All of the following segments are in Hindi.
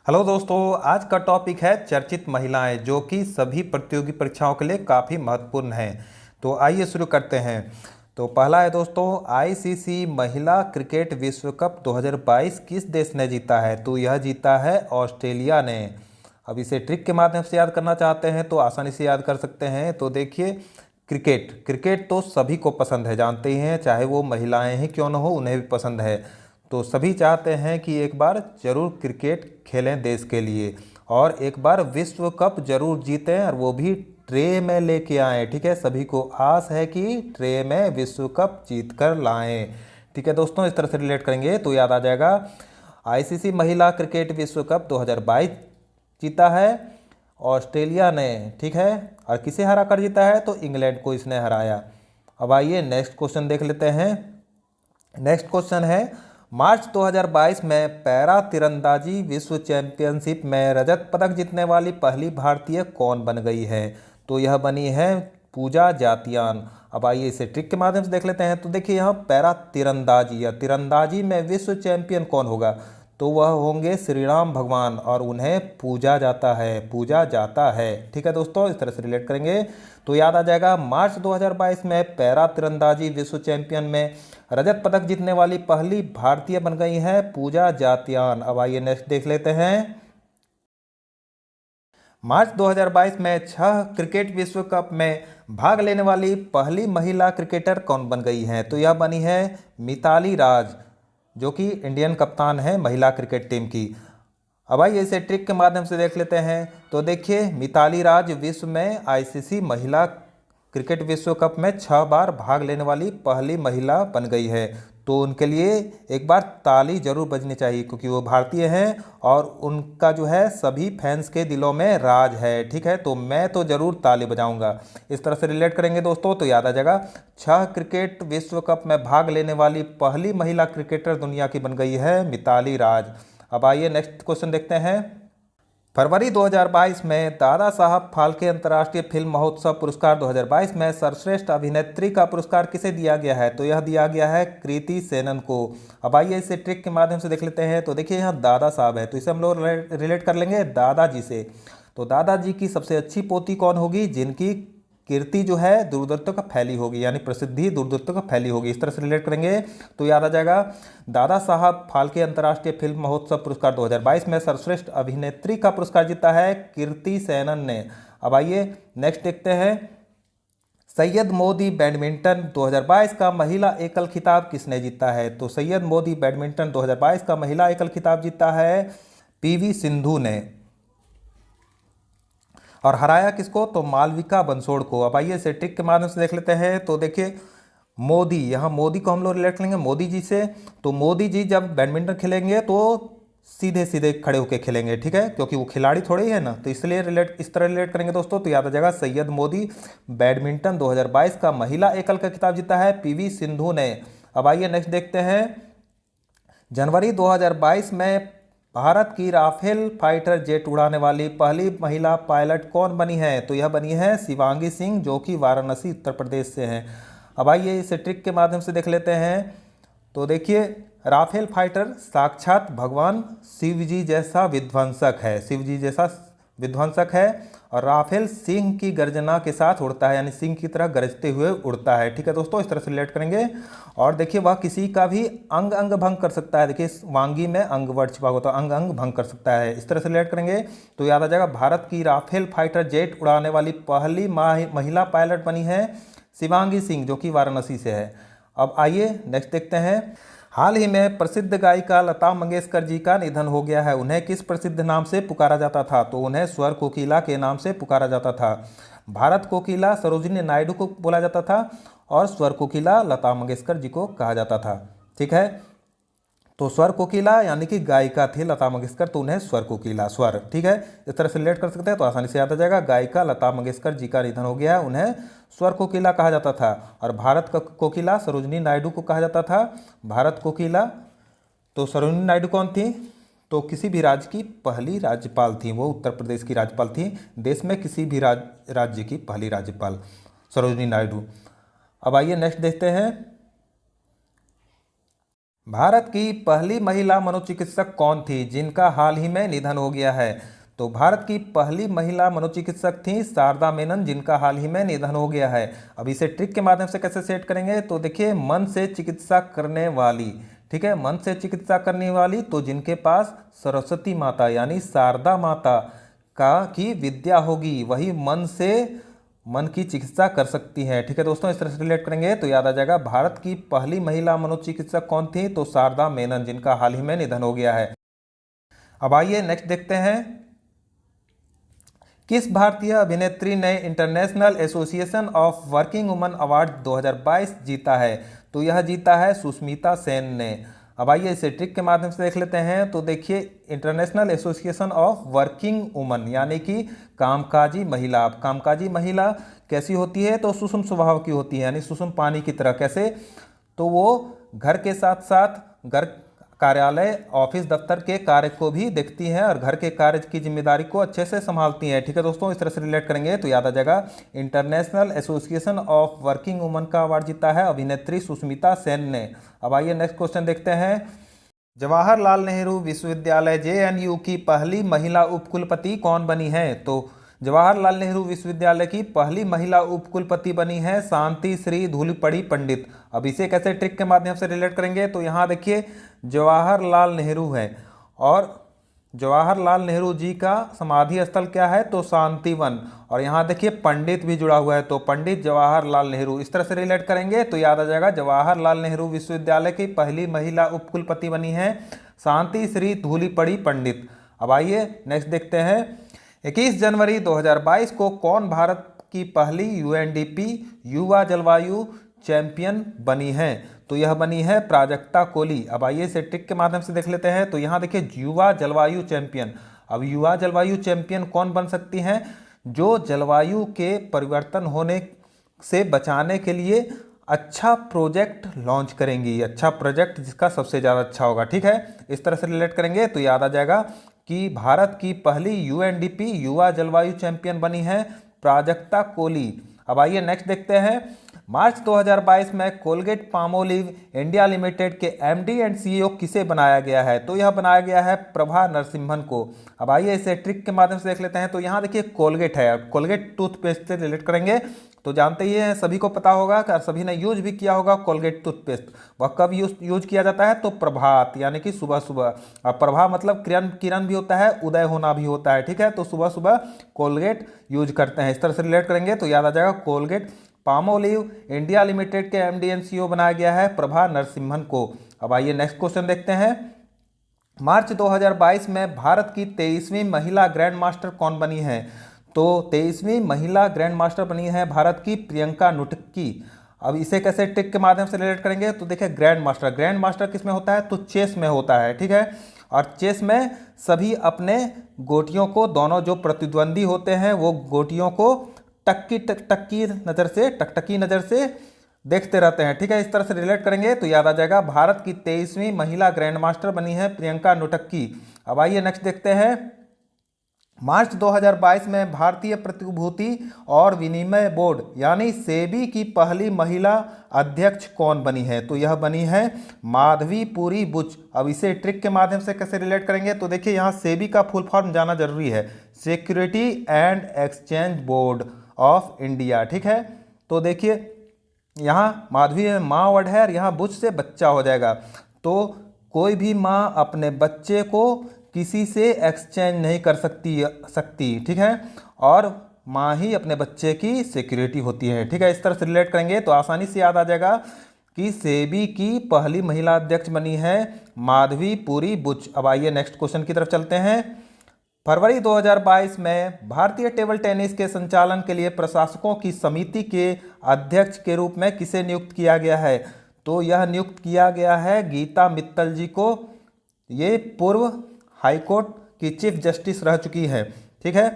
हेलो दोस्तों, आज का टॉपिक है चर्चित महिलाएं, जो कि सभी प्रतियोगी परीक्षाओं के लिए काफ़ी महत्वपूर्ण है। तो आइए शुरू करते हैं। तो पहला है दोस्तों, आईसीसी महिला क्रिकेट विश्व कप 2022 किस देश ने जीता है? तो यह जीता है ऑस्ट्रेलिया ने। अब इसे ट्रिक के माध्यम से याद करना चाहते हैं तो आसानी से याद कर सकते हैं। तो देखिए, क्रिकेट क्रिकेट तो सभी को पसंद है, जानते ही हैं, चाहे वो महिलाएं ही क्यों न हो, उन्हें भी पसंद है। तो सभी चाहते हैं कि एक बार जरूर क्रिकेट खेलें देश के लिए और एक बार विश्व कप जरूर जीतें, और वो भी ट्रे में लेके आएँ। ठीक है, सभी को आस है कि ट्रे में विश्व कप जीत कर लाएँ। ठीक है दोस्तों, इस तरह से रिलेट करेंगे तो याद आ जाएगा। आईसीसी महिला क्रिकेट विश्व कप 2022 जीता है ऑस्ट्रेलिया ने। ठीक है, और किसे हरा कर जीता है? तो इंग्लैंड को इसने हराया। अब आइए नेक्स्ट क्वेश्चन देख लेते हैं। नेक्स्ट क्वेश्चन है, मार्च 2022 में पैरा तीरंदाजी विश्व चैंपियनशिप में रजत पदक जीतने वाली पहली भारतीय कौन बन गई है? तो यह बनी है पूजा जातियान। अब आइए इसे ट्रिक के माध्यम से देख लेते हैं। तो देखिए, यहाँ पैरा तीरंदाजी या तीरंदाजी में विश्व चैंपियन कौन होगा? तो वह होंगे श्री राम भगवान, और उन्हें पूजा जाता है। ठीक है दोस्तों, इस तरह से रिलेट करेंगे तो याद आ जाएगा। मार्च 2022 में पैरा तीरंदाजी विश्व चैंपियन में रजत पदक जीतने वाली पहली भारतीय बन गई हैं पूजा जातियान। अब आइए नेक्स्ट देख लेते हैं। मार्च 2022 में 6 क्रिकेट विश्व कप में भाग लेने वाली पहली महिला क्रिकेटर कौन बन गई हैं? तो यह बनी है मिताली राज, जो कि इंडियन कप्तान है महिला क्रिकेट टीम की। अब आइए इसे ट्रिक के माध्यम से देख लेते हैं। तो देखिए, मिताली राज विश्व में आईसीसी महिला क्रिकेट विश्व कप में 6 बार भाग लेने वाली पहली महिला बन गई है। तो उनके लिए एक बार ताली जरूर बजनी चाहिए, क्योंकि वो भारतीय हैं और उनका जो है सभी फैंस के दिलों में राज है। ठीक है, तो मैं तो जरूर ताली बजाऊंगा। इस तरह से रिलेट करेंगे दोस्तों तो याद आ जाएगा। 6 क्रिकेट विश्व कप में भाग लेने वाली पहली महिला क्रिकेटर दुनिया की बन गई है मिताली राज। अब आइए नेक्स्ट क्वेश्चन देखते हैं। फरवरी 2022 में दादा साहब फाल्के अंतर्राष्ट्रीय फिल्म महोत्सव पुरस्कार 2022 में सर्वश्रेष्ठ अभिनेत्री का पुरस्कार किसे दिया गया है? तो यह दिया गया है कृति सेनन को। अब आइए इसे ट्रिक के माध्यम से देख लेते हैं। तो देखिए, यहाँ दादा साहब है तो इसे हम लोग रिलेट कर लेंगे दादाजी से। तो दादाजी की सबसे अच्छी पोती कौन होगी? जिनकी कीर्ति जो है दूर दूर तक फैली होगी, यानी प्रसिद्धि दूर दूर तक फैली होगी। इस तरह से रिलेट करेंगे तो याद आ जाएगा। दादा साहब फाल्के अंतर्राष्ट्रीय फिल्म महोत्सव पुरस्कार 2022 में सर्वश्रेष्ठ अभिनेत्री का पुरस्कार जीता है कृति सेनन ने। अब आइए नेक्स्ट देखते हैं। सैयद मोदी बैडमिंटन 2022 का महिला एकल खिताब किसने जीता है? तो सैयद मोदी बैडमिंटन 2022 का महिला एकल खिताब जीता है पीवी सिंधु ने। और हराया किसको? तो मालविका बंसोड़ को। अब आइए इसे ट्रिक के माध्यम से देख लेते हैं। तो देखिए, मोदी, यहाँ मोदी को हम लोग रिलेट करेंगे मोदी जी से। तो मोदी जी जब बैडमिंटन खेलेंगे तो सीधे सीधे खड़े होकर खेलेंगे। ठीक है, क्योंकि वो खिलाड़ी थोड़े ही है ना, तो इसलिए इस तरह रिलेट करेंगे दोस्तों तो याद आ जाएगा। सैयद मोदी बैडमिंटन 2022 का महिला एकल का खिताब जीता है पीवी सिंधु ने। अब आइए नेक्स्ट देखते हैं। जनवरी 2022 में भारत की राफेल फाइटर जेट उड़ाने वाली पहली महिला पायलट कौन बनी है? तो यह बनी है शिवांगी सिंह, जो कि वाराणसी उत्तर प्रदेश से हैं। अब आइए इसे ट्रिक के माध्यम से देख लेते हैं। तो देखिए, राफेल फाइटर साक्षात भगवान शिव जी जैसा विध्वंसक है, और राफेल सिंह की गर्जना के साथ उड़ता है, यानी सिंह की तरह गरजते हुए उड़ता है। ठीक है दोस्तों, इस तरह से रिलेट करेंगे। और देखिए, वह किसी का भी अंग अंग भंग कर सकता है। देखिए, वांगी में अंग वर्ड छिपा होता है, अंग अंग भंग कर सकता है। इस तरह से रिलेट करेंगे तो याद आ जाएगा। भारत की राफेल फाइटर जेट उड़ाने वाली पहली महिला पायलट बनी है शिवांगी सिंह, जो कि वाराणसी से है। अब आइए नेक्स्ट देखते हैं। हाल ही में प्रसिद्ध गायिका लता मंगेशकर जी का निधन हो गया है। उन्हें किस प्रसिद्ध नाम से पुकारा जाता था? तो उन्हें स्वर कोकिला के नाम से पुकारा जाता था। भारत कोकिला सरोजिनी नायडू को बोला जाता था, और स्वर कोकिला लता मंगेशकर जी को कहा जाता था। ठीक है, तो स्वर कोकिला यानी कि गायिका थी लता मंगेशकर, तो उन्हें स्वर कोकिला, स्वर। ठीक है, इस तरह से रिलेट कर सकते हैं तो आसानी से याद आ जाएगा। गायिका लता मंगेशकर जी का निधन हो गया है, उन्हें स्वर कोकिला कहा जाता था। और भारत का कोकिला सरोजिनी नायडू को कहा जाता था। भारत कोकिला, तो सरोजिनी नायडू कौन थी? तो किसी भी राज्य की पहली राज्यपाल थी, वो उत्तर प्रदेश की राज्यपाल थी। देश में किसी भी राज्य की पहली राज्यपाल सरोजिनी नायडू। अब आइए नेक्स्ट देखते हैं। भारत की पहली महिला मनोचिकित्सक कौन थी जिनका हाल ही में निधन हो गया है? तो भारत की पहली महिला मनोचिकित्सक थी शारदा मेनन, जिनका हाल ही में निधन हो गया है। अब इसे ट्रिक के माध्यम से कैसे सेट करेंगे? तो देखिए, मन से चिकित्सा करने वाली, ठीक है, मन से चिकित्सा करने वाली, तो जिनके पास सरस्वती माता यानी शारदा माता का की विद्या होगी वही मन की चिकित्सा कर सकती हैं। ठीक है दोस्तों, इस तरह से रिलेट करेंगे तो याद आ जाएगा भारत की पहली महिला मनोचिकित्सक कौन थी? तो शारदा मेनन, जिनका हाल ही में निधन हो गया है। अब आइए नेक्स्ट देखते हैं, किस भारतीय अभिनेत्री ने international association of working woman award 2022 जीता है? तो यह जीता है सुष्मिता सेन ने। अब आइए इसे ट्रिक के माध्यम से देख लेते हैं। तो देखिए, international association of working woman यानी कि कामकाजी महिला। अब कामकाजी महिला कैसी होती है? तो सुषुम स्वभाव की होती है, यानी सुषुम पानी की तरह। कैसे? तो वो घर के साथ साथ घर, कार्यालय, ऑफिस, दफ्तर के कार्य को भी देखती हैं और घर के कार्य की जिम्मेदारी को अच्छे से संभालती हैं। ठीक है दोस्तों, इस तरह से रिलेट करेंगे तो याद आ जाएगा international association of working woman का अवार्ड जीता है अभिनेत्री सुष्मिता सेन ने। अब आइए नेक्स्ट क्वेश्चन देखते हैं, जवाहरलाल नेहरू विश्वविद्यालय जेएनयू की पहली महिला उपकुलपति कौन बनी है? तो जवाहरलाल नेहरू विश्वविद्यालय की पहली महिला उपकुलपति बनी है शांति श्री धूलिपड़ी पंडित। अब इसे कैसे ट्रिक के माध्यम से रिलेट करेंगे? तो यहाँ देखिए, जवाहरलाल नेहरू है और जवाहरलाल नेहरू जी का समाधि स्थल क्या है? तो शांतिवन। और यहाँ देखिए पंडित भी जुड़ा हुआ है, तो पंडित जवाहरलाल नेहरू। इस तरह से रिलेट करेंगे तो याद आ जाएगा जवाहरलाल नेहरू विश्वविद्यालय की पहली महिला उपकुलपति बनी है शांति श्री धूलिपड़ी पंडित। अब आइए नेक्स्ट देखते हैं, 21 जनवरी 2022 को कौन भारत की पहली यूएनडीपी युवा जलवायु चैंपियन बनी है? तो यह बनी है प्राजक्ता कोली। अब आइए इसे ट्रिक के माध्यम से देख लेते हैं। तो यहाँ देखिए, युवा जलवायु चैंपियन। अब युवा जलवायु चैंपियन कौन बन सकती हैं? जो जलवायु के परिवर्तन होने से बचाने के लिए अच्छा प्रोजेक्ट लॉन्च करेंगी, अच्छा प्रोजेक्ट जिसका सबसे ज़्यादा अच्छा होगा। ठीक है, इस तरह से रिलेट करेंगे तो याद आ जाएगा कि भारत की पहली यूएनडीपी युवा जलवायु चैंपियन बनी है प्राजक्ता कोली। अब आइए नेक्स्ट देखते हैं, मार्च 2022 में कोलगेट पामोलिव इंडिया लिमिटेड के एमडी एंड सीईओ किसे बनाया गया है? तो यह बनाया गया है प्रभा नरसिम्हन को। अब आइए इसे ट्रिक के माध्यम से देख लेते हैं। तो यहाँ देखिए कोलगेट है, कोलगेट टूथपेस्ट से रिलेट करेंगे तो जानते ही हैं, सभी को पता होगा कि सभी ने यूज भी किया होगा कोलगेट टूथपेस्ट। वह कब यूज किया जाता है? तो प्रभात यानी कि सुबह सुबह। अब प्रभा मतलब किरण भी होता है, उदय होना भी होता है। ठीक है, तो सुबह सुबह कोलगेट यूज करते हैं। इस तरह से रिलेट करेंगे तो याद आ जाएगा कोलगेट पामोलिव इंडिया लिमिटेड के एमडी एंड सीईओ बनाया गया है प्रभा नरसिम्हन को। अब आइए नेक्स्ट क्वेश्चन देखते हैं, मार्च 2022 में भारत की 23वीं महिला ग्रैंड मास्टर कौन बनी है? तो 23वीं महिला ग्रैंड मास्टर बनी है भारत की प्रियंका नुटकी। अब इसे कैसे ट्रिक के माध्यम से रिलेट करेंगे? तो देखिए, ग्रैंड मास्टर किस में होता है? तो चेस में होता है। ठीक है, और चेस में सभी अपने गोटियों को, दोनों जो प्रतिद्वंदी होते हैं वो गोटियों को टकटकी नज़र से देखते रहते हैं। ठीक है, इस तरह से रिलेट करेंगे तो याद आ जाएगा भारत की 23वीं महिला ग्रैंड मास्टर बनी है प्रियंका नुटक्की। अब आइए नेक्स्ट देखते हैं, मार्च 2022 में भारतीय प्रतिभूति और विनिमय बोर्ड यानी सेबी की पहली महिला अध्यक्ष कौन बनी है? तो यह बनी है माधवी पुरी बुच। अब इसे ट्रिक के माध्यम से कैसे रिलेट करेंगे? तो देखिए, यहाँ सेबी का फुल फॉर्म जाना जरूरी है, security and exchange board of India. ठीक है, तो देखिए यहाँ माधवी में माँ वर्ड है और यहाँ बुच से बच्चा हो जाएगा। तो कोई भी माँ अपने बच्चे को किसी से एक्सचेंज नहीं कर सकती। ठीक है, और माँ ही अपने बच्चे की सिक्योरिटी होती है। ठीक है, इस तरह से रिलेट करेंगे तो आसानी से याद आ जाएगा कि सेबी की पहली महिला अध्यक्ष बनी है माधवी पुरी बुच। अब आइए नेक्स्ट क्वेश्चन की तरफ चलते हैं, फरवरी 2022 में भारतीय टेबल टेनिस के संचालन के लिए प्रशासकों की समिति के अध्यक्ष के रूप में किसे नियुक्त किया गया है? तो यह नियुक्त किया गया है गीता मित्तल जी को। ये पूर्व हाईकोर्ट की चीफ जस्टिस रह चुकी है। ठीक है,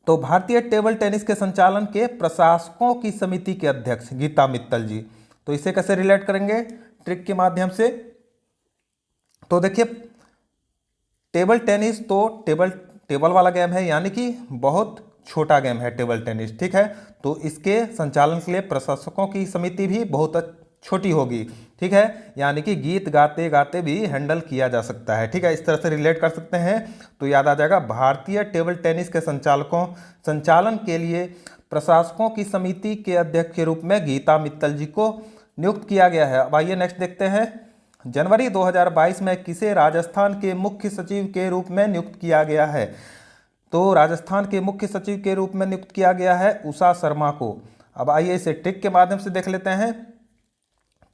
तो भारतीय टेबल टेनिस के संचालन के प्रशासकों की समिति के अध्यक्ष गीता मित्तल जी। तो इसे कैसे रिलेट करेंगे ट्रिक के माध्यम से? तो देखिए, टेबल टेनिस तो टेबल वाला गेम है, यानी कि बहुत छोटा गेम है टेबल टेनिस। ठीक है, तो इसके संचालन के लिए प्रशासकों की समिति भी बहुत छोटी होगी, ठीक है, यानी कि गीत गाते गाते भी हैंडल किया जा सकता है, ठीक है, इस तरह से रिलेट कर सकते हैं। तो याद आ जाएगा भारतीय टेबल टेनिस के संचालन के लिए प्रशासकों की समिति के अध्यक्ष के रूप में गीता मित्तल जी को नियुक्त किया गया है। अब आइए नेक्स्ट देखते हैं। जनवरी 2022 में किसे राजस्थान के मुख्य सचिव के रूप में नियुक्त किया गया है? तो राजस्थान के मुख्य सचिव के रूप में नियुक्त किया गया है उषा शर्मा को। अब आइए इसे ट्रिक के माध्यम से देख लेते हैं।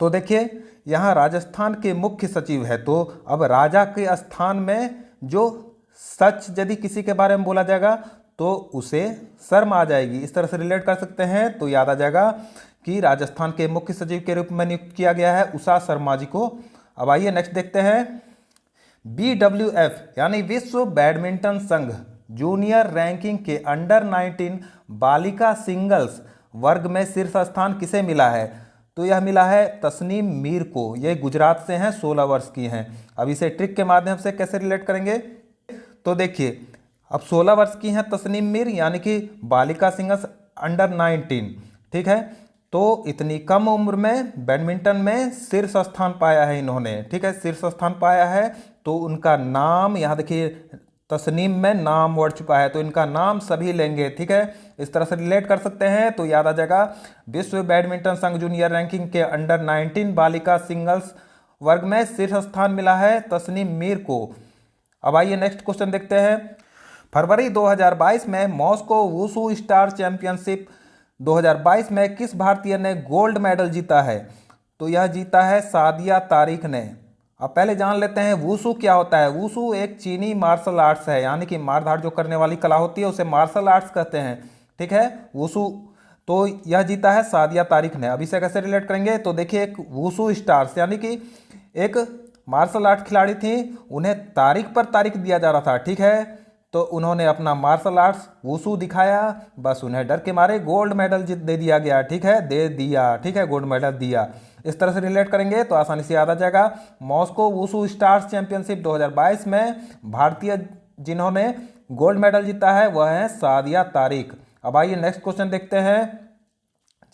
तो देखिए यहाँ राजस्थान के मुख्य सचिव है, तो अब राजा के स्थान में जो सच यदि किसी के बारे में बोला जाएगा तो उसे शर्मा आ जाएगी, इस तरह से रिलेट कर सकते हैं। तो याद आ जाएगा कि राजस्थान के मुख्य सचिव के रूप में नियुक्त किया गया है उषा शर्मा जी को। अब आइए नेक्स्ट देखते हैं। BWF यानी विश्व बैडमिंटन संघ जूनियर रैंकिंग के अंडर 19 बालिका सिंगल्स वर्ग में शीर्ष स्थान किसे मिला है? तो यह मिला है तस्नीम मीर को। ये गुजरात से हैं, 16 वर्ष की हैं। अब इसे ट्रिक के माध्यम से कैसे रिलेट करेंगे? तो देखिए अब 16 वर्ष की हैं तस्नीम मीर, यानी कि बालिका सिंगल्स अंडर 19, ठीक है। तो इतनी कम उम्र में बैडमिंटन में शीर्ष स्थान पाया है इन्होंने, ठीक है, शीर्ष स्थान पाया है। तो उनका नाम यहाँ देखिए तस्नीम में नाम वर्ड छुपा है, तो इनका नाम सभी लेंगे, ठीक है, इस तरह से रिलेट कर सकते हैं। तो याद आ जाएगा विश्व बैडमिंटन संघ जूनियर रैंकिंग के अंडर 19 बालिका सिंगल्स वर्ग में शीर्ष स्थान मिला है तस्नीम मीर को। अब आइए नेक्स्ट क्वेश्चन देखते हैं। फरवरी 2022 में मॉस्को वुशु स्टार चैंपियनशिप 2022 में किस भारतीय ने गोल्ड मेडल जीता है? तो यह जीता है सादिया तारिक ने। अब पहले जान लेते हैं वुशु क्या होता है। वुशु एक चीनी मार्शल आर्ट्स है, यानी कि मारधाड़ जो करने वाली कला होती है उसे मार्शल आर्ट्स कहते हैं, ठीक है, वुशु। तो यह जीता है सादिया तारिक ने। अब इसे कैसे रिलेट करेंगे? तो देखिए एक वुशु स्टार्स यानी कि एक मार्शल आर्ट खिलाड़ी थी, उन्हें तारीख पर तारीख दिया जा रहा था, ठीक है। तो उन्होंने अपना मार्शल आर्ट्स वुशु दिखाया, बस उन्हें डर के मारे गोल्ड मेडल दे दिया गया, ठीक है, दे दिया, ठीक है, गोल्ड मेडल दिया। इस तरह से रिलेट करेंगे तो आसानी से याद आ जाएगा। मॉस्को वुशु स्टार्स चैंपियनशिप 2022 में भारतीय जिन्होंने गोल्ड मेडल जीता है वह है सादिया तारिक। अब आइए नेक्स्ट क्वेश्चन देखते हैं।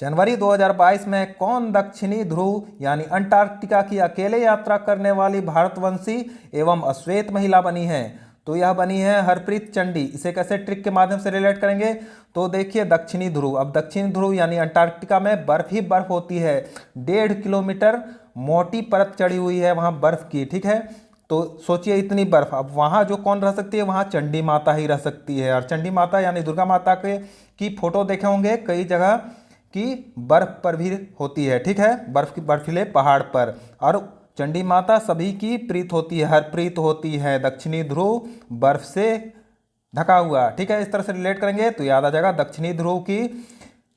जनवरी 2022 में कौन दक्षिणी ध्रुव यानी अंटार्कटिका की अकेले यात्रा करने वाली भारतवंशी एवं अश्वेत महिला बनी है? तो यह बनी है हरप्रीत चंडी। इसे कैसे ट्रिक के माध्यम से रिलेट करेंगे? तो देखिए दक्षिणी ध्रुव, अब दक्षिणी ध्रुव यानी अंटार्कटिका में बर्फ ही बर्फ होती है, 1.5 किलोमीटर मोटी परत चढ़ी हुई है वहाँ बर्फ की, ठीक है। तो सोचिए इतनी बर्फ, अब वहाँ जो कौन रह सकती है? वहाँ चंडी माता ही रह सकती है। और चंडी माता यानी दुर्गा माता के की फोटो देखे होंगे कई जगह की बर्फ पर भी होती है, ठीक है, बर्फ की बर्फीले पहाड़ पर। और चंडी माता सभी की प्रीत होती है, हर प्रीत होती है। दक्षिणी ध्रुव बर्फ से ढका हुआ, ठीक है, इस तरह से रिलेट करेंगे तो याद आ जाएगा दक्षिणी ध्रुव की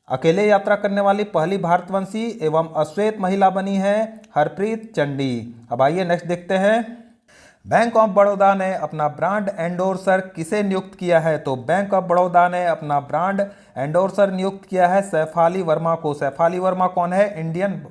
अकेले यात्रा करने वाली पहली भारतवंशी एवं अश्वेत महिला बनी है हरप्रीत चंडी। अब आइए नेक्स्ट देखते हैं। बैंक ऑफ बड़ौदा ने अपना ब्रांड एंडोर्सर किसे नियुक्त किया है? तो बैंक ऑफ बड़ौदा ने अपना ब्रांड एंडोर्सर नियुक्त किया है सैफाली वर्मा को। सैफाली वर्मा कौन है? इंडियन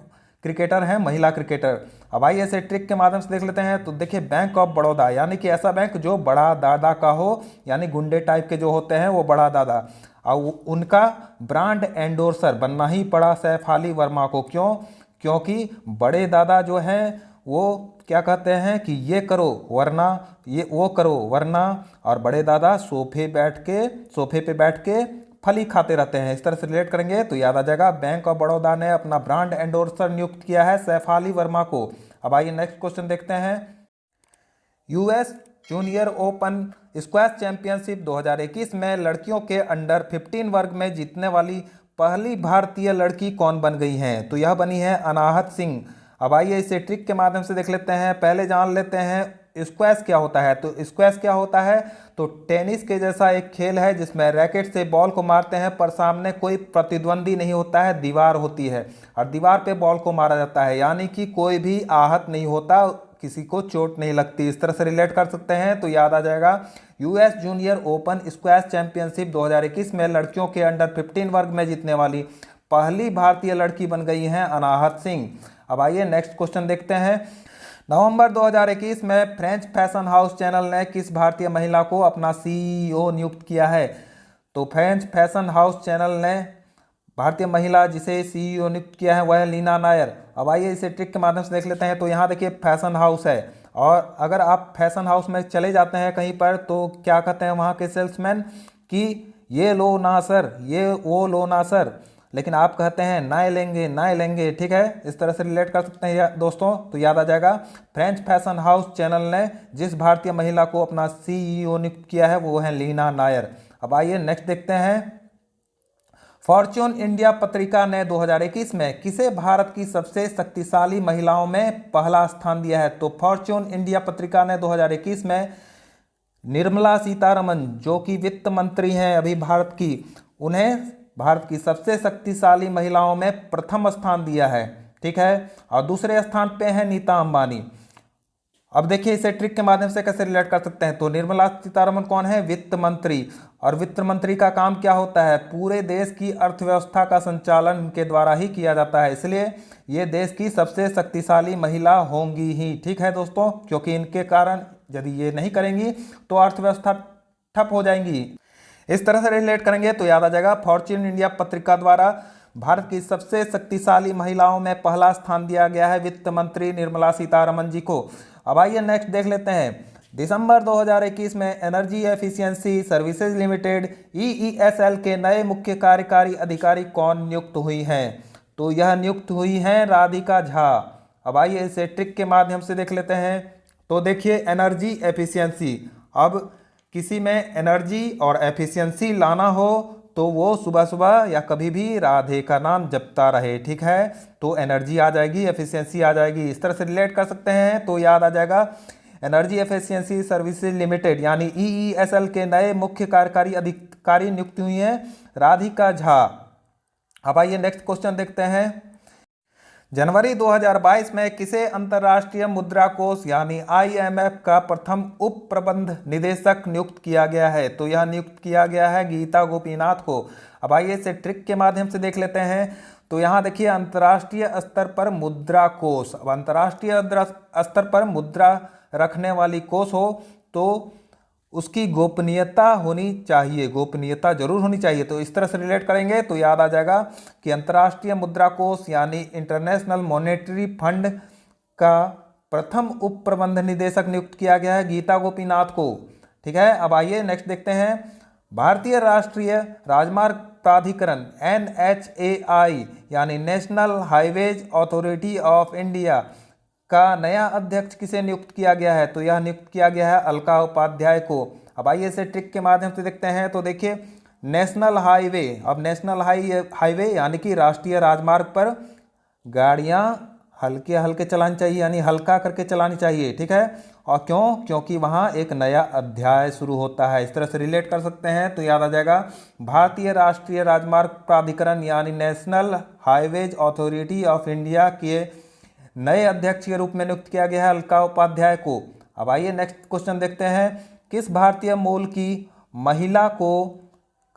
क्रिकेटर हैं, महिला क्रिकेटर। अब आइए ऐसे ट्रिक के माध्यम से देख लेते हैं। तो देखिए बैंक ऑफ बड़ौदा यानी कि ऐसा बैंक जो बड़ा दादा का हो, यानी गुंडे टाइप के जो होते हैं वो बड़ा दादा, और उनका ब्रांड एंडोर्सर बनना ही पड़ा सैफाली वर्मा को। क्यों? क्योंकि बड़े दादा जो हैं वो क्या कहते हैं कि ये करो वरना ये, वो करो वरना, और बड़े दादा सोफे पे बैठ के फली खाते रहते हैं। इस तरह से रिलेट करेंगे तो याद आ जाएगा बैंक ऑफ बड़ौदा ने अपना ब्रांड एंडोर्सर नियुक्त किया है सैफाली वर्मा को। अब आइए नेक्स्ट क्वेश्चन देखते हैं। US junior open squash championship 2021 में लड़कियों के अंडर 15 वर्ग में जीतने वाली पहली भारतीय लड़की कौन बन गई हैं? तो यह बनी है अनाहत सिंह। अब आइए इसे ट्रिक के माध्यम से देख लेते हैं। पहले जान लेते हैं स्क्वैश क्या होता है। तो स्क्वैश क्या होता है? तो टेनिस के जैसा एक खेल है जिसमें रैकेट से बॉल को मारते हैं पर सामने कोई प्रतिद्वंदी नहीं होता है, दीवार होती है और दीवार पे बॉल को मारा जाता है, यानी कि कोई भी आहत नहीं होता, किसी को चोट नहीं लगती। इस तरह से रिलेट कर सकते हैं तो याद आ जाएगा US junior open squash championship 2021 में लड़कियों के अंडर 15 वर्ग में जीतने वाली पहली भारतीय लड़की बन गई हैं अनाहत सिंह। अब आइए नेक्स्ट क्वेश्चन देखते हैं। नवंबर 2021 में फ्रेंच फैशन हाउस चैनल ने किस भारतीय महिला को अपना सीईओ नियुक्त किया है? तो फ्रेंच फैशन हाउस चैनल ने भारतीय महिला जिसे सीईओ नियुक्त किया है वह है लीना नायर। अब आइए इसे ट्रिक के माध्यम से देख लेते हैं। तो यहाँ देखिए फैशन हाउस है, और अगर आप फैशन हाउस में चले जाते हैं कहीं पर तो क्या कहते हैं वहाँ के सेल्समैन कि ये लो ना सर, ये वो लो ना सर, लेकिन आप कहते हैं ना लेंगे ना लेंगे। ठीक है, इस तरह से रिलेट कर सकते हैं दोस्तों। तो याद आ जाएगा, फ्रेंच फैशन हाउस चैनल ने जिस भारतीय महिला को अपना CEO नियुक्त किया है वो है लीना नायर। अब आइए नेक्स्ट देखते हैं। फॉर्च्यून इंडिया पत्रिका ने 2021 में किसे भारत की सबसे शक्तिशाली महिलाओं में पहला स्थान दिया है? तो फॉर्च्यून इंडिया पत्रिका ने 2021 में निर्मला सीतारमन, जो कि वित्त मंत्री हैं अभी भारत की, उन्हें भारत की सबसे शक्तिशाली महिलाओं में प्रथम स्थान दिया है। ठीक है, और दूसरे स्थान पे है नीता अंबानी। अब देखिए इसे ट्रिक के माध्यम से कैसे रिलेट कर सकते हैं। तो निर्मला सीतारमन कौन है? वित्त मंत्री, और वित्त मंत्री का काम क्या होता है? पूरे देश की अर्थव्यवस्था का संचालन इनके द्वारा ही किया जाता है, इसलिए ये देश की सबसे शक्तिशाली महिला होंगी ही। ठीक है दोस्तों, क्योंकि इनके कारण यदि ये नहीं करेंगी तो अर्थव्यवस्था ठप हो जाएंगी। इस तरह से रिलेट करेंगे तो याद आ जाएगा, फॉर्च्यून इंडिया पत्रिका द्वारा भारत की सबसे शक्तिशाली महिलाओं में पहला स्थान दिया गया है वित्त मंत्री निर्मला सीतारमन जी को। अब आइए नेक्स्ट देख लेते हैं। दिसंबर 2021 में energy efficiency services limited EESL के नए मुख्य कार्यकारी अधिकारी कौन नियुक्त हुई हैं? तो यह नियुक्त हुई हैं राधिका झा। अब आइए इसे ट्रिक के माध्यम से देख लेते हैं। तो देखिए एनर्जी एफिशिएंसी, अब किसी में एनर्जी और एफिशिएंसी लाना हो तो वो सुबह सुबह या कभी भी राधे का नाम जपता रहे। ठीक है, तो एनर्जी आ जाएगी, एफिशिएंसी आ जाएगी। इस तरह से रिलेट कर सकते हैं तो याद आ जाएगा, एनर्जी एफिशिएंसी सर्विसेज लिमिटेड यानी EESL के नए मुख्य कार्यकारी अधिकारी नियुक्त हुई हैं राधिका झा। अब आइए नेक्स्ट क्वेश्चन देखते हैं। जनवरी 2022 में किसे अंतर्राष्ट्रीय मुद्रा कोष यानी IMF का प्रथम उप प्रबंध निदेशक नियुक्त किया गया है? तो यह नियुक्त किया गया है गीता गोपीनाथ को। अब आइए इसे ट्रिक के माध्यम से देख लेते हैं। तो यहाँ देखिए अंतर्राष्ट्रीय स्तर पर मुद्रा कोष, अब अंतर्राष्ट्रीय स्तर पर मुद्रा रखने वाली कोष हो तो उसकी गोपनीयता होनी चाहिए, गोपनीयता जरूर होनी चाहिए। तो इस तरह से रिलेट करेंगे तो याद आ जाएगा कि अंतर्राष्ट्रीय मुद्रा कोष यानी इंटरनेशनल मॉनेटरी फंड का प्रथम उप प्रबंध निदेशक नियुक्त किया गया है गीता गोपीनाथ को। ठीक है, अब आइए नेक्स्ट देखते हैं। भारतीय राष्ट्रीय राजमार्ग प्राधिकरण NHAI यानी national highways authority of India का नया अध्यक्ष किसे नियुक्त किया गया है? तो यह नियुक्त किया गया है अलका उपाध्याय को। अब आइए इसे ट्रिक के माध्यम से देखते हैं। तो देखिए नेशनल हाईवे, अब नेशनल हाईवे यानी कि राष्ट्रीय राजमार्ग पर गाड़ियां हल्के हल्के चलानी चाहिए, यानी हल्का करके चलानी चाहिए। ठीक है, और क्यों? क्योंकि वहां एक नया अध्याय शुरू होता है। इस तरह से रिलेट कर सकते हैं तो याद आ जाएगा, भारतीय राष्ट्रीय राजमार्ग प्राधिकरण यानी national highways authority of India के नए अध्यक्ष के रूप में नियुक्त किया गया है अलका उपाध्याय को। अब आइए नेक्स्ट क्वेश्चन देखते हैं। किस भारतीय मूल की महिला को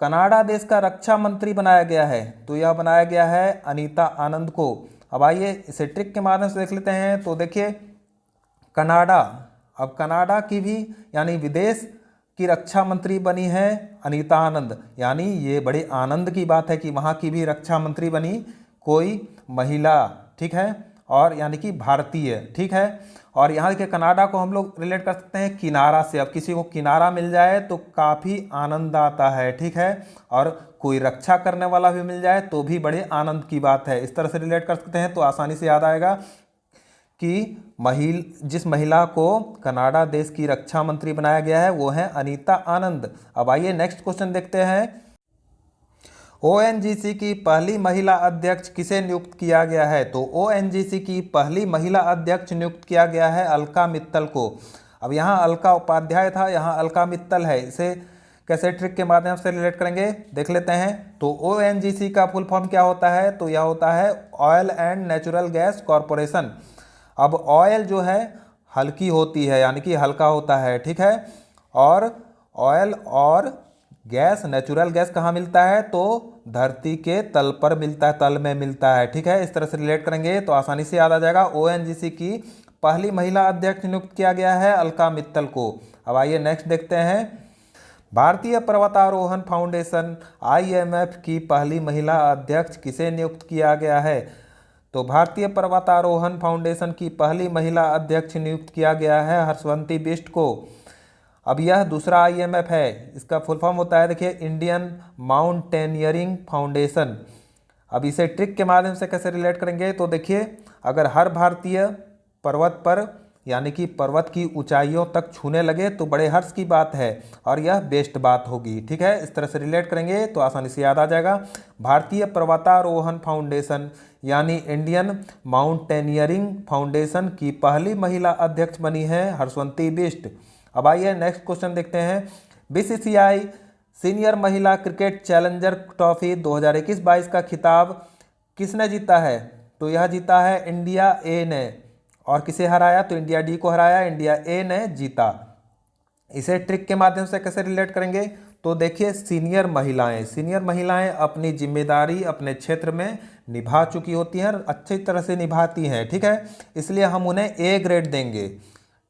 कनाडा देश का रक्षा मंत्री बनाया गया है? तो यह बनाया गया है अनीता आनंद को। अब आइए इसे ट्रिक के माध्यम से देख लेते हैं। तो देखिए कनाडा, अब कनाडा की भी यानी विदेश की रक्षा मंत्री बनी है अनीता आनंद, यानी ये बड़े आनंद की बात है कि वहाँ की भी रक्षा मंत्री बनी कोई महिला। ठीक है, और यानी कि भारतीय। ठीक है, और यहाँ के कनाडा को हम लोग रिलेट कर सकते हैं किनारा से। अब किसी को किनारा मिल जाए तो काफ़ी आनंद आता है। ठीक है, और कोई रक्षा करने वाला भी मिल जाए तो भी बड़े आनंद की बात है। इस तरह से रिलेट कर सकते हैं तो आसानी से याद आएगा कि जिस महिला को कनाडा देश की रक्षा मंत्री बनाया गया है वो है अनीता आनंद। अब आइए नेक्स्ट क्वेश्चन देखते हैं। ONGC की पहली महिला अध्यक्ष किसे नियुक्त किया गया है? तो ONGC की पहली महिला अध्यक्ष नियुक्त किया गया है अलका मित्तल को। अब यहाँ अलका उपाध्याय था, यहाँ अलका मित्तल है। इसे कैसे ट्रिक के माध्यम से रिलेट करेंगे देख लेते हैं। तो ONGC का फुल फॉर्म क्या होता है? तो यह होता है oil and natural gas corporation. अब ऑयल जो है हल्की होती है, यानी कि हल्का होता है। ठीक है, और ऑयल और गैस, नेचुरल गैस कहाँ मिलता है? तो धरती के तल पर मिलता है, तल में मिलता है। ठीक है, इस तरह से रिलेट करेंगे तो आसानी से याद आ जाएगा। ONGC की पहली महिला अध्यक्ष नियुक्त किया गया है अलका मित्तल को। अब आइए नेक्स्ट देखते हैं। भारतीय पर्वतारोहण फाउंडेशन IMF की पहली महिला अध्यक्ष किसे नियुक्त किया गया है? तो भारतीय पर्वतारोहण फाउंडेशन की पहली महिला अध्यक्ष नियुक्त किया गया है हर्षवंती बिष्ट को। अब यह दूसरा आईएमएफ है, इसका फुल फॉर्म होता है देखिए इंडियन माउंटेनियरिंग फाउंडेशन। अब इसे ट्रिक के माध्यम से कैसे रिलेट करेंगे, तो देखिए अगर हर भारतीय पर्वत पर यानी कि पर्वत की ऊंचाइयों तक छूने लगे तो बड़े हर्ष की बात है और यह बेस्ट बात होगी। ठीक है, इस तरह से रिलेट करेंगे तो आसानी से याद आ जाएगा। भारतीय पर्वतारोहण फाउंडेशन यानी इंडियन माउंटेनियरिंग फाउंडेशन की पहली महिला अध्यक्ष बनी है हर्षवंती बिष्ट। अब आइए नेक्स्ट क्वेश्चन देखते हैं। बीसीसीआई सीनियर महिला क्रिकेट चैलेंजर ट्रॉफी 2021-22 का खिताब किसने जीता है, तो यह जीता है इंडिया ए ने। और किसे हराया, तो इंडिया डी को हराया, इंडिया ए ने जीता। इसे ट्रिक के माध्यम से कैसे रिलेट करेंगे, तो देखिए सीनियर महिलाएं अपनी जिम्मेदारी अपने क्षेत्र में निभा चुकी होती हैं, अच्छी तरह से निभाती हैं। ठीक है, इसलिए हम उन्हें ए ग्रेड देंगे।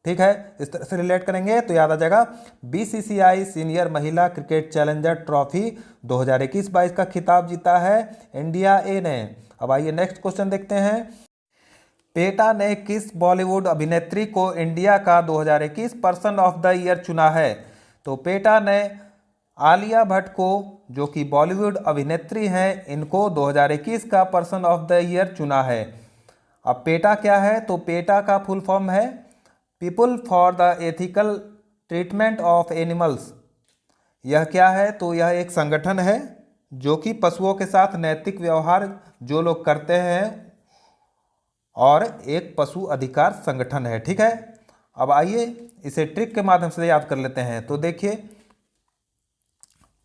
ठीक है, इस तरह से रिलेट करेंगे तो याद आ जाएगा। बीसीसीआई सीनियर महिला क्रिकेट चैलेंजर ट्रॉफी 2021-22 का खिताब जीता है इंडिया ए ने। अब आइए नेक्स्ट क्वेश्चन देखते हैं। पेटा ने किस बॉलीवुड अभिनेत्री को इंडिया का 2021 पर्सन ऑफ द ईयर चुना है, तो पेटा ने आलिया भट्ट को, जो कि बॉलीवुड अभिनेत्री हैं, इनको 2021 का पर्सन ऑफ द ईयर चुना है। अब पेटा क्या है, तो पेटा का फुल फॉर्म है people for the ethical treatment of animals. यह क्या है, तो यह एक संगठन है जो कि पशुओं के साथ नैतिक व्यवहार जो लोग करते हैं और एक पशु अधिकार संगठन है। ठीक है, अब आइए इसे ट्रिक के माध्यम से याद कर लेते हैं। तो देखिए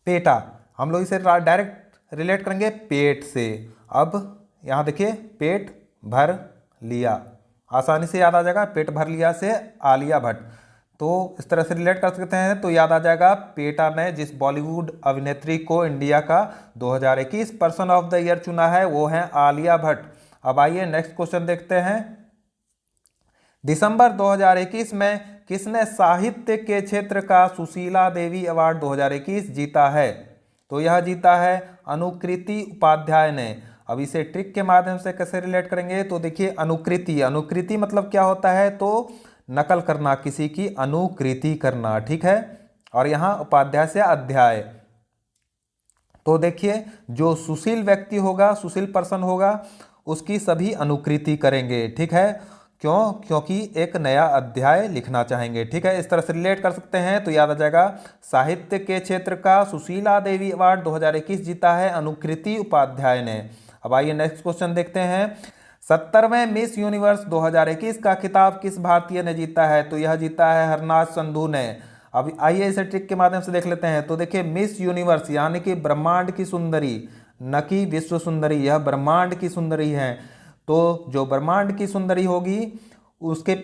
पेटा, हम लोग इसे डायरेक्ट रिलेट करेंगे पेट से। अब यहाँ देखिए पेट भर लिया, आसानी से याद आ जाएगा, पेट भर लिया से आलिया भट्ट, तो इस तरह से रिलेट कर सकते हैं। तो याद आ जाएगा पेटा ने जिस बॉलीवुड अभिनेत्री को इंडिया का 2021 पर्सन ऑफ द ईयर चुना है वो है आलिया भट्ट। अब आइए नेक्स्ट क्वेश्चन देखते हैं। दिसंबर 2021 में किसने साहित्य के क्षेत्र का सुशीला देवी अवार्ड 2021 जीता है, तो यह जीता है अनुकृति उपाध्याय ने। अब इसे ट्रिक के माध्यम से कैसे रिलेट करेंगे, तो देखिए अनुकृति मतलब क्या होता है, तो नकल करना, किसी की अनुकृति करना। ठीक है, और यहाँ उपाध्याय से अध्याय, तो देखिए जो सुशील व्यक्ति होगा, सुशील पर्सन होगा, उसकी सभी अनुकृति करेंगे। ठीक है, क्यों, क्योंकि एक नया अध्याय लिखना चाहेंगे। ठीक है, इस तरह से रिलेट कर सकते हैं तो याद आ जाएगा साहित्य के क्षेत्र का सुशीला देवी अवार्ड 2021 जीता है अनुकृति उपाध्याय ने। अब आइए नेक्स्ट क्वेश्चन देखते हैं। 70वें मिस यूनिवर्स 2021 का खिताब किस भारतीय ने जीता है, तो यह जीता है हरनाज संधू ने। अब आइए इसे ट्रिक के माध्यम से देख लेते हैं। तो देखिए मिस यूनिवर्स यानी कि ब्रह्मांड की सुंदरी, न कि विश्व सुंदरी, यह ब्रह्मांड की सुंदरी है। तो जो ब्रह्मांड की सुंदरी होगी उसके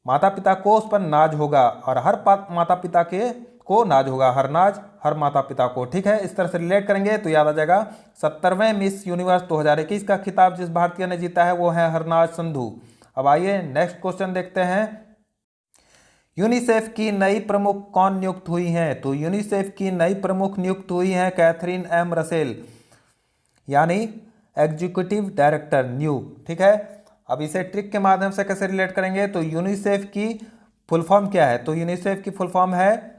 माता पिता को उस पर नाज होगा और हर माता पिता को नाज होगा, हर नाज हर माता पिता को। ठीक है, इस तरह से रिलेट करेंगे तो याद आ जाएगा 70वें मिस यूनिवर्स 2021 का खिताब जिस भारतीय ने जीता है वो है हरनाज संधू। अब आइए नेक्स्ट क्वेश्चन देखते हैं। यूनिसेफ की नई प्रमुख कौन नियुक्त हुई हैं, तो यूनिसेफ की नई प्रमुख नियुक्त हुई हैं कैथरीन एम रसेल, यानी एग्जीक्यूटिव डायरेक्टर न्यू। ठीक है, अब इसे ट्रिक के माध्यम से कैसे रिलेट करेंगे, तो यूनिसेफ की फुल फॉर्म क्या है, तो यूनिसेफ की फुल फॉर्म है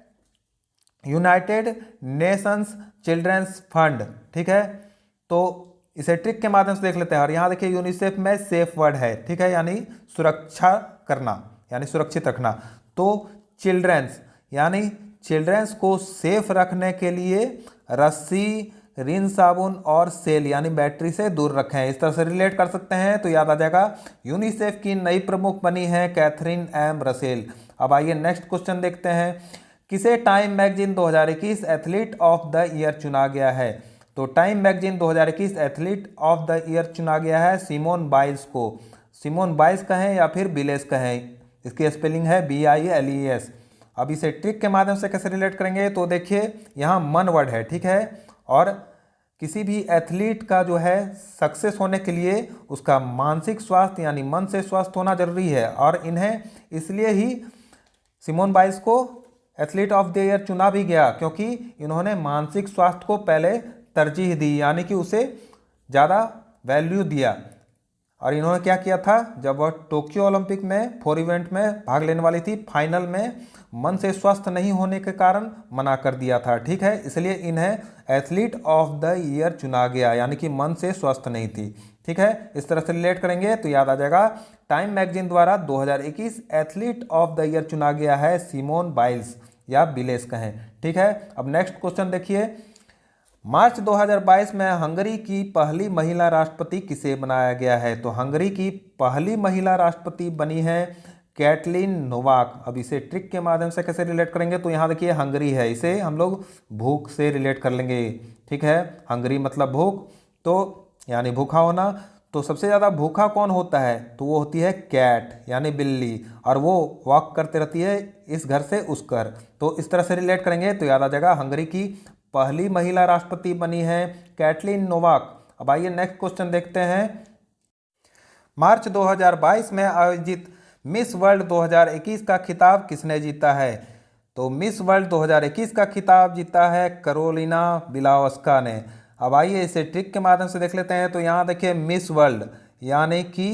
यूनाइटेड नेशंस चिल्ड्रंस फंड। ठीक है, तो इसे ट्रिक के माध्यम से देख लेते हैं। और यहाँ देखिए यूनिसेफ में सेफ वर्ड है। ठीक है, यानी सुरक्षा करना, यानी सुरक्षित रखना। तो चिल्ड्रंस यानी चिल्ड्रंस को सेफ रखने के लिए रस्सी, रिन साबुन और सेल यानी बैटरी से दूर रखें। इस तरह से रिलेट कर सकते हैं तो याद आ जाएगा यूनिसेफ की नई प्रमुख बनी है कैथरीन एम रसेल। अब आइए नेक्स्ट क्वेश्चन देखते हैं। किसे time magazine 2021 athlete of the year चुना गया है, तो time magazine 2021 athlete of the year चुना गया है सिमोन बाइल्स को। सिमोन बाइल्स कहें या फिर बिलेस कहें, इसकी स्पेलिंग है BILES। अब इसे ट्रिक के माध्यम से कैसे रिलेट करेंगे, तो देखिए यहाँ मन वर्ड है। ठीक है, और किसी भी एथलीट का जो है सक्सेस होने के लिए उसका मानसिक स्वास्थ्य यानी मन से स्वस्थ होना जरूरी है। और इन्हें इसलिए ही सिमोन बाइल्स को एथलीट ऑफ द ईयर चुना भी गया क्योंकि इन्होंने मानसिक स्वास्थ्य को पहले तरजीह दी, यानी कि उसे ज़्यादा वैल्यू दिया। और इन्होंने क्या किया था, जब वह टोक्यो ओलंपिक में 4 इवेंट में भाग लेने वाली थी, फाइनल में मन से स्वस्थ नहीं होने के कारण मना कर दिया था। ठीक है, इसलिए इन्हें एथलीट ऑफ द ईयर चुना गया, यानी कि मन से स्वस्थ नहीं थी। ठीक है, इस तरह से रिलेट करेंगे तो याद आ जाएगा। टाइम मैगजीन द्वारा 2021 एथलीट ऑफ द ईयर चुना गया है सिमोन बाइल्स या बिलेस कहें। ठीक है, अब नेक्स्ट क्वेश्चन देखिए। मार्च 2022 में हंगरी की पहली महिला राष्ट्रपति किसे बनाया गया है? तो हंगरी की पहली महिला राष्ट्रपति बनी है कैटलिन नोवाक। अब इसे ट्रिक के माध्यम से कैसे रिलेट करेंगे, तो यहाँ देखिए हंगरी है, इसे हम लोग भूख से रिलेट कर लेंगे। ठीक है, हंगरी मतलब भूख, तो यानी भूखा होना। तो सबसे ज़्यादा भूखा कौन होता है, तो वो होती है कैट यानी बिल्ली, और वो वॉक करते रहती है इस घर से उस घर। तो इस तरह से रिलेट करेंगे तो याद आ जाएगा हंगरी की पहली महिला राष्ट्रपति बनी है कैटलिन नोवाक। अब आइए नेक्स्ट क्वेश्चन देखते हैं। मार्च 2022 में आयोजित मिस वर्ल्ड 2021 का खिताब किसने जीता है? तो मिस वर्ल्ड 2021 का खिताब जीता है करोलिना बिलावस्का ने। अब आइए इसे ट्रिक के माध्यम से देख लेते हैं। तो यहाँ देखिए मिस वर्ल्ड यानी कि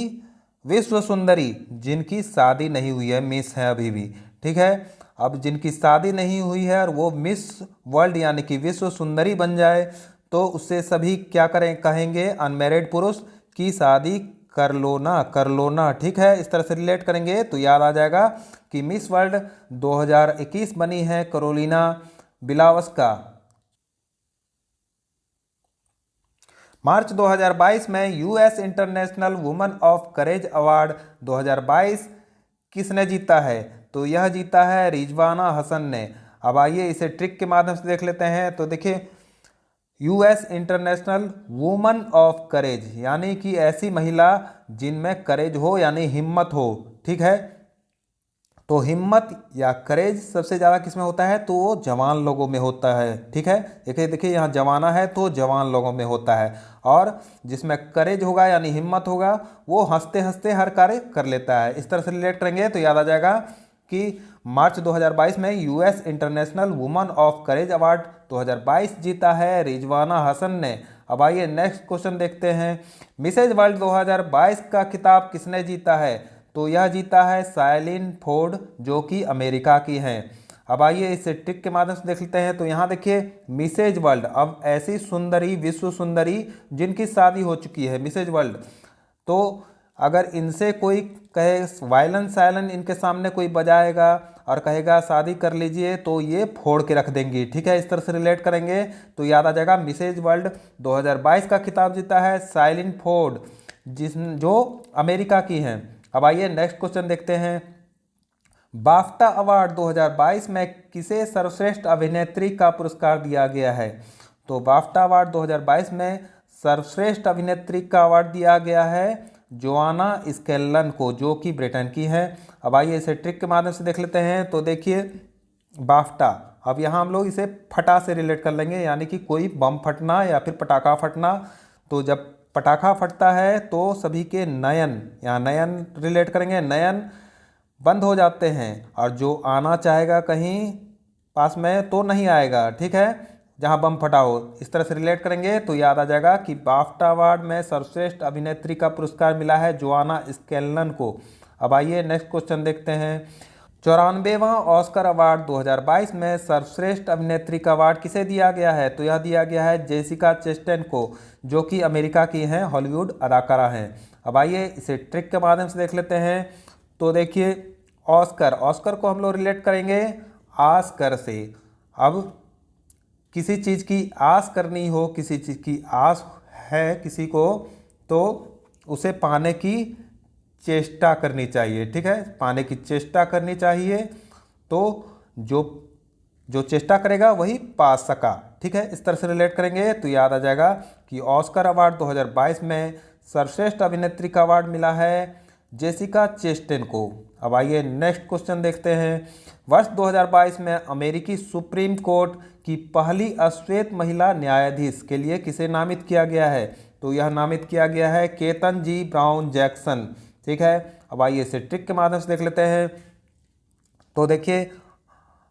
विश्व सुंदरी, जिनकी शादी नहीं हुई है, मिस है अभी भी। ठीक है, अब जिनकी शादी नहीं हुई है और वो मिस वर्ल्ड यानी कि विश्व सुंदरी बन जाए, तो उससे सभी क्या करें, कहेंगे अनमैरिड पुरुष की शादी कर लो ना, कर लो ना। ठीक है, इस तरह से रिलेट करेंगे तो याद आ जाएगा कि मिस वर्ल्ड 2021 बनी है करोलिना बिलावस्का। मार्च 2022 में US international women of courage award 2022 किसने जीता है? तो यह जीता है रिजवाना हसन ने। अब आइए इसे ट्रिक के माध्यम से देख लेते हैं। तो देखिए US international women of courage यानी कि ऐसी महिला जिनमें करेज हो यानी हिम्मत हो। ठीक है, तो हिम्मत या करेज सबसे ज़्यादा किस में होता है, तो वो जवान लोगों में होता है। ठीक है, देखिए देखिए यहाँ जवाना है तो जवान लोगों में होता है, और जिसमें करेज होगा यानी हिम्मत होगा वो हंसते हंसते हर कार्य कर लेता है। इस तरह से रिलेट करेंगे तो याद आ जाएगा कि मार्च 2022 में US international women of courage award 2022 जीता है रिजवाना हसन ने। अब आइए नेक्स्ट क्वेश्चन देखते हैं। मिसेज वर्ल्ड 2022 का खिताब किसने जीता है? तो यह जीता है साइलिन फोर्ड, जो कि अमेरिका की हैं। अब आइए इसे ट्रिक के माध्यम से देख लेते हैं। तो यहाँ देखिए मिसेज वर्ल्ड, अब ऐसी सुंदरी, विश्व सुंदरी जिनकी शादी हो चुकी है, मिसेज वर्ल्ड, तो अगर इनसे कोई कहे वायलन साइलन इनके सामने कोई बजाएगा और कहेगा शादी कर लीजिए, तो ये फोड़ के रख देंगी। ठीक है, इस तरह से रिलेट करेंगे तो याद आ जाएगा मिसेज वर्ल्ड 2022 का खिताब जीता है साइलिन फोर्ड, जो अमेरिका की हैं। अब आइए नेक्स्ट क्वेश्चन देखते हैं। बाफ्टा अवार्ड 2022 में किसे सर्वश्रेष्ठ अभिनेत्री का पुरस्कार दिया गया है? तो बाफ्टा अवार्ड 2022 में सर्वश्रेष्ठ अभिनेत्री का अवार्ड दिया गया है जोआना स्केलन को, जो कि ब्रिटेन की है। अब आइए इसे ट्रिक के माध्यम से देख लेते हैं। तो देखिए बाफ्टा, अब यहाँ हम लोग इसे फटा से रिलेट कर लेंगे, यानी कि कोई बम फटना या फिर पटाखा फटना। तो जब पटाखा फटता है तो सभी के नयन, यहाँ नयन रिलेट करेंगे, नयन बंद हो जाते हैं, और जो आना चाहेगा कहीं पास में तो नहीं आएगा। ठीक है, जहाँ बम फटा हो, इस तरह से रिलेट करेंगे तो याद आ जाएगा कि बाफ्टा अवार्ड में सर्वश्रेष्ठ अभिनेत्री का पुरस्कार मिला है जोआना स्केलन को। अब आइए नेक्स्ट क्वेश्चन देखते हैं। 94वां ऑस्कर अवार्ड 2022 में सर्वश्रेष्ठ अभिनेत्री का अवार्ड किसे दिया गया है? तो यह दिया गया है जेसिका चेस्टेन को, जो कि अमेरिका की हैं, हॉलीवुड अदाकारा हैं। अब आइए इसे ट्रिक के माध्यम से देख लेते हैं। तो देखिए ऑस्कर, ऑस्कर को हम लोग रिलेट करेंगे आस्कर से। अब किसी चीज़ की आस करनी हो, किसी चीज़ की आस है किसी को, तो उसे पाने की चेष्टा करनी चाहिए। ठीक है, पाने की चेष्टा करनी चाहिए, तो जो चेष्टा करेगा वही पा सका। ठीक है, इस तरह से रिलेट करेंगे तो याद आ जाएगा कि ऑस्कर अवार्ड 2022 में सर्वश्रेष्ठ अभिनेत्री का अवार्ड मिला है जेसिका चेस्टेन को। अब आइए नेक्स्ट क्वेश्चन देखते हैं। वर्ष 2022 में अमेरिकी सुप्रीम कोर्ट की पहली अश्वेत महिला न्यायाधीश के लिए किसे नामित किया गया है? तो यह नामित किया गया है केतन जी ब्राउन जैक्सन। ठीक है, अब आइए इसे ट्रिक के माध्यम से देख लेते हैं। तो देखिए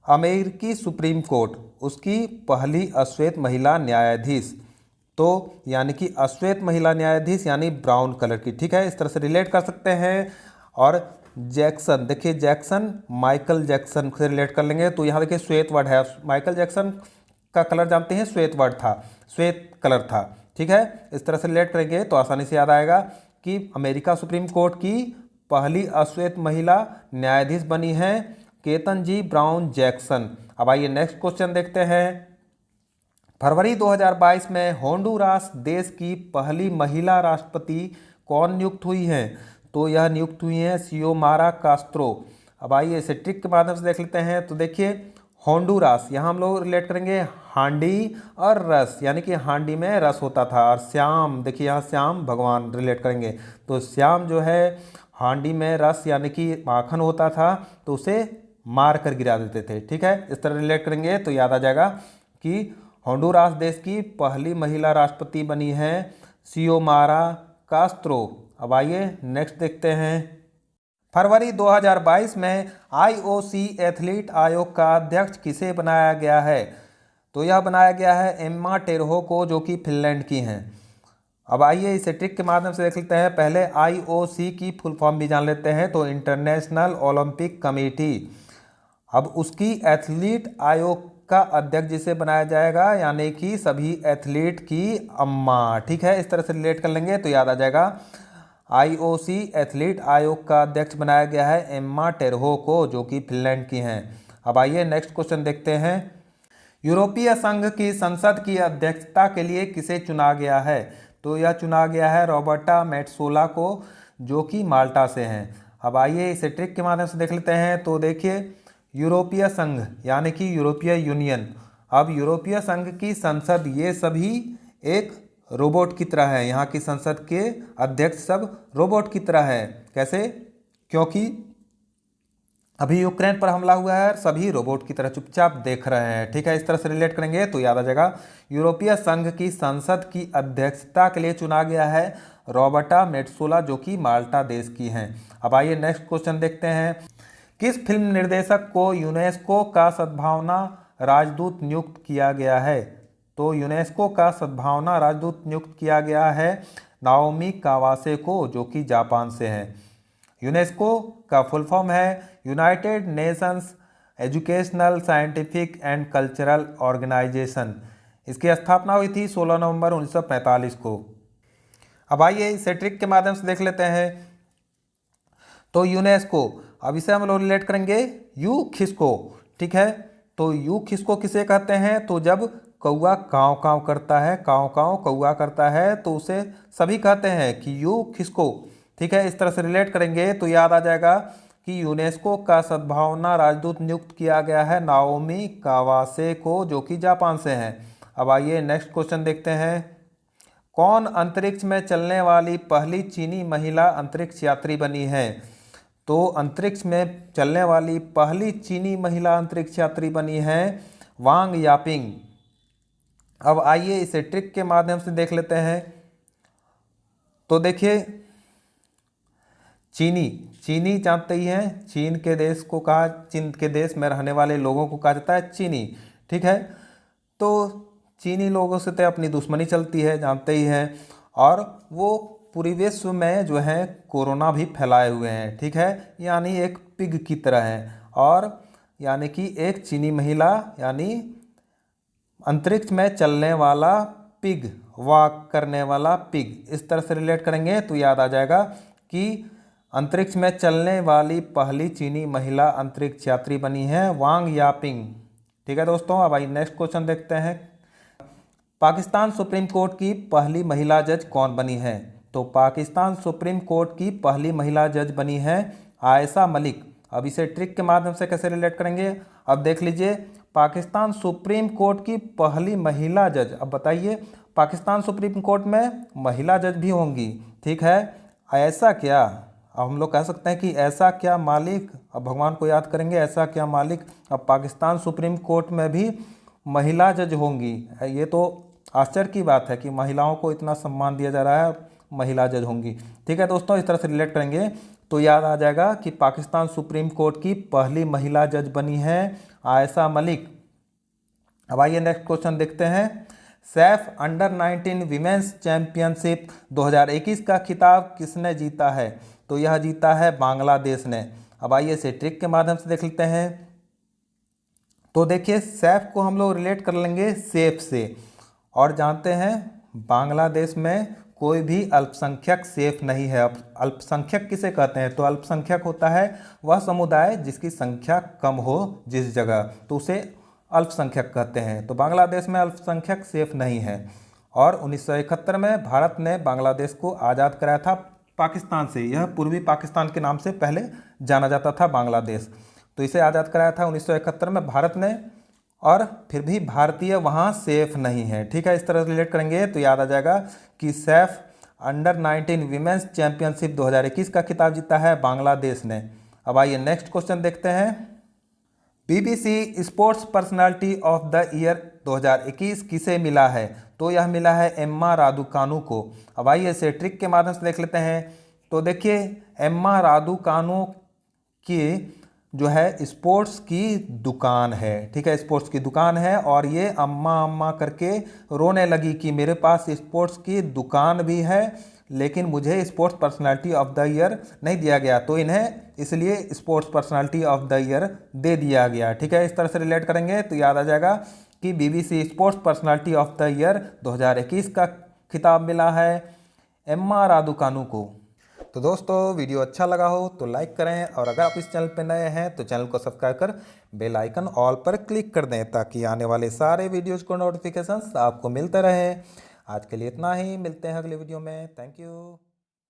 अमेरिकी सुप्रीम कोर्ट, उसकी पहली अश्वेत महिला न्यायाधीश तो यानी कि अश्वेत महिला न्यायाधीश यानी ब्राउन कलर की, ठीक है, इस तरह से रिलेट कर सकते हैं। और जैक्सन, देखिए जैक्सन माइकल जैक्सन से रिलेट कर लेंगे तो यहाँ देखिए श्वेत वर्ड है, माइकल जैक्सन का कलर जानते हैं, श्वेत वर्ड था, श्वेत कलर था, ठीक है। इस तरह से रिलेट करेंगे तो आसानी से याद आएगा कि अमेरिका सुप्रीम कोर्ट की पहली अश्वेत महिला न्यायाधीश बनी है केतन ब्राउन जैक्सन। अब आइए नेक्स्ट क्वेश्चन देखते हैं। फरवरी 2022 में होंडुरास देश की पहली महिला राष्ट्रपति कौन नियुक्त हुई हैं? तो यह नियुक्त हुई हैं सियोमारा कास्त्रो। अब आइए इसे ट्रिक के माध्यम से देख लेते हैं। तो देखिए होंडुरास, यहाँ हम लोग रिलेट करेंगे हांडी और रस, यानी कि हांडी में रस होता था, और श्याम, देखिए यहाँ श्याम भगवान रिलेट करेंगे, तो श्याम जो है हांडी में रस यानी कि माखन होता था तो उसे मार कर गिरा देते थे, ठीक है। इस तरह रिलेट करेंगे तो याद आ जाएगा कि होंडुरास देश की पहली महिला राष्ट्रपति बनी है सियोमारा कास्त्रो। अब आइए नेक्स्ट देखते हैं। फरवरी 2022 में आईओसी एथलीट आयोग का अध्यक्ष किसे बनाया गया है? तो यह बनाया गया है एम्मा टेरहो को, जो कि फिनलैंड की हैं। अब आइए इसे ट्रिक के माध्यम से देख लेते हैं। पहले आईओसी की फुल फॉर्म भी जान लेते हैं, तो इंटरनेशनल ओलंपिक कमेटी। अब उसकी एथलीट आयोग का अध्यक्ष जिसे बनाया जाएगा यानी कि सभी एथलीट की अम्मा, ठीक है। इस तरह से रिलेट कर लेंगे तो याद आ जाएगा आईओसी एथलीट आयोग का अध्यक्ष बनाया गया है एम्मा टेरहो को, जो कि फिनलैंड की हैं। अब आइए नेक्स्ट क्वेश्चन देखते हैं। यूरोपीय संघ की संसद की अध्यक्षता के लिए किसे चुना गया है? तो यह चुना गया है रॉबर्टा मेट्सोला को, जो कि माल्टा से हैं। अब आइए इसे ट्रिक के माध्यम से देख लेते हैं। तो देखिए यूरोपीय संघ यानी कि यूरोपीय यूनियन, अब यूरोपीय संघ की संसद ये सभी एक रोबोट की तरह है, यहाँ की संसद के अध्यक्ष सब रोबोट की तरह है। कैसे? क्योंकि अभी यूक्रेन पर हमला हुआ है, सभी रोबोट की तरह चुपचाप देख रहे हैं, ठीक है। इस तरह से रिलेट करेंगे तो याद आ जाएगा यूरोपीय संघ की संसद की अध्यक्षता के लिए चुना गया है रॉबर्टा मेट्सोला, जो कि माल्टा देश की हैं। अब आइए नेक्स्ट क्वेश्चन देखते हैं। किस फिल्म निर्देशक को यूनेस्को का सद्भावना राजदूत नियुक्त किया गया है? तो यूनेस्को का सद्भावना राजदूत नियुक्त किया गया है नाओमी कावासे को, जो कि जापान से हैं। यूनेस्को का फुल फॉर्म है United Nations educational scientific and cultural organisation. इसकी स्थापना हुई थी 16 नवंबर 1945 को। अब आइए इसे ट्रिक के माध्यम से देख लेते हैं। तो यूनेस्को, अब इसे हम लोग रिलेट करेंगे यू खिस्को, ठीक है। तो यू खिस्को किसे कहते हैं? तो जब कौआ काँव काँव करता है, काँव काँव कौआ करता है, तो उसे सभी कहते हैं कि यू खिस्को, ठीक है। इस तरह से रिलेट करेंगे तो याद आ जाएगा कि यूनेस्को का सद्भावना राजदूत नियुक्त किया गया है नाओमी कावासे को, जो कि जापान से हैं। अब आइए नेक्स्ट क्वेश्चन देखते हैं। कौन अंतरिक्ष में चलने वाली पहली चीनी महिला अंतरिक्ष यात्री बनी है? तो अंतरिक्ष में चलने वाली पहली चीनी महिला अंतरिक्ष यात्री बनी है वांग यापिंग। अब आइए इसे ट्रिक के माध्यम से देख लेते हैं। तो देखिए चीनी जानते ही हैं, चीन के देश को कहा, चीन के देश में रहने वाले लोगों को कहा जाता है चीनी, ठीक है। तो चीनी लोगों से तो अपनी दुश्मनी चलती है, जानते ही हैं, और वो पूरे विश्व में जो है कोरोना भी फैलाए हुए हैं, ठीक है, यानी एक पिग की तरह है। और यानी कि एक चीनी महिला यानी अंतरिक्ष में चलने वाला पिग, वॉक करने वाला पिग, इस तरह से रिलेट करेंगे तो याद आ जाएगा कि अंतरिक्ष में चलने वाली पहली चीनी महिला अंतरिक्ष यात्री बनी है वांग यापिंग, ठीक है दोस्तों। अब आइए नेक्स्ट क्वेश्चन देखते हैं। पाकिस्तान सुप्रीम कोर्ट की पहली महिला जज कौन बनी है? तो पाकिस्तान सुप्रीम कोर्ट की पहली महिला जज बनी है आयशा मलिक। अब इसे ट्रिक के माध्यम से कैसे रिलेट करेंगे? अब देख लीजिए, पाकिस्तान सुप्रीम कोर्ट की पहली महिला जज, अब बताइए पाकिस्तान सुप्रीम कोर्ट में महिला जज भी होंगी, ठीक है। ऐसा क्या, अब हम लोग कह सकते हैं कि ऐसा क्या मालिक, अब भगवान को याद करेंगे, ऐसा क्या मालिक, अब पाकिस्तान सुप्रीम कोर्ट में भी महिला जज होंगी। ये तो आश्चर्य की बात है कि महिलाओं को इतना सम्मान दिया जा रहा है, महिला जज होंगी, ठीक है दोस्तों। इस तरह से रिलेट करेंगे तो याद आ जाएगा कि पाकिस्तान सुप्रीम कोर्ट की पहली महिला जज बनी है आयशा मलिक। अब आइए नेक्स्ट क्वेश्चन देखते हैं। सैफ अंडर 19 विमेंस चैंपियनशिप 2021 का खिताब किसने जीता है? तो यह जीता है बांग्लादेश ने। अब आइए इसे ट्रिक के माध्यम से देख लेते हैं। तो देखिए, सैफ को हम लोग रिलेट कर लेंगे सेफ से, और जानते हैं बांग्लादेश में कोई भी अल्पसंख्यक सेफ नहीं है। अब अल्पसंख्यक किसे कहते हैं? तो अल्पसंख्यक होता है वह समुदाय जिसकी संख्या कम हो जिस जगह, तो उसे अल्पसंख्यक कहते हैं। तो बांग्लादेश में अल्पसंख्यक सेफ नहीं है। और 1971 में भारत ने बांग्लादेश को आज़ाद कराया था पाकिस्तान से। यह पूर्वी पाकिस्तान के नाम से पहले जाना जाता था बांग्लादेश। तो इसे आज़ाद कराया था 1971 में भारत ने, और फिर भी भारतीय वहाँ सेफ नहीं है। ठीक है, इस तरह से रिलेट करेंगे तो याद आ जाएगा कि सैफ अंडर 19 विमेंस चैंपियनशिप 2021 का खिताब जीता है बांग्लादेश ने। अब आइए नेक्स्ट क्वेश्चन देखते हैं। BBC sports personality of the year 2021 किसे मिला है? तो यह मिला है एम्मा रादुकानु को। अब आइए इसे ट्रिक के माध्यम से देख लेते हैं। तो देखिए, एम्मा रादुकानु की जो है स्पोर्ट्स की दुकान है। ठीक है, स्पोर्ट्स की दुकान है, और ये अम्मा अम्मा करके रोने लगी कि मेरे पास स्पोर्ट्स की दुकान भी है लेकिन मुझे sports personality of the year नहीं दिया गया, तो इन्हें इसलिए sports personality of the year दे दिया गया। ठीक है, इस तरह से रिलेट करेंगे तो याद आ जाएगा कि BBC sports personality of the year 2021 का खिताब मिला है एम्मा रादुकानु को। तो दोस्तों, वीडियो अच्छा लगा हो तो लाइक करें, और अगर आप इस चैनल पर नए हैं तो चैनल को सब्सक्राइब कर बेल आइकन ऑल पर क्लिक कर दें, ताकि आने वाले सारे वीडियोज़ को नोटिफिकेशंस आपको मिलते रहें। आज के लिए इतना ही, मिलते हैं अगले वीडियो में। Thank you.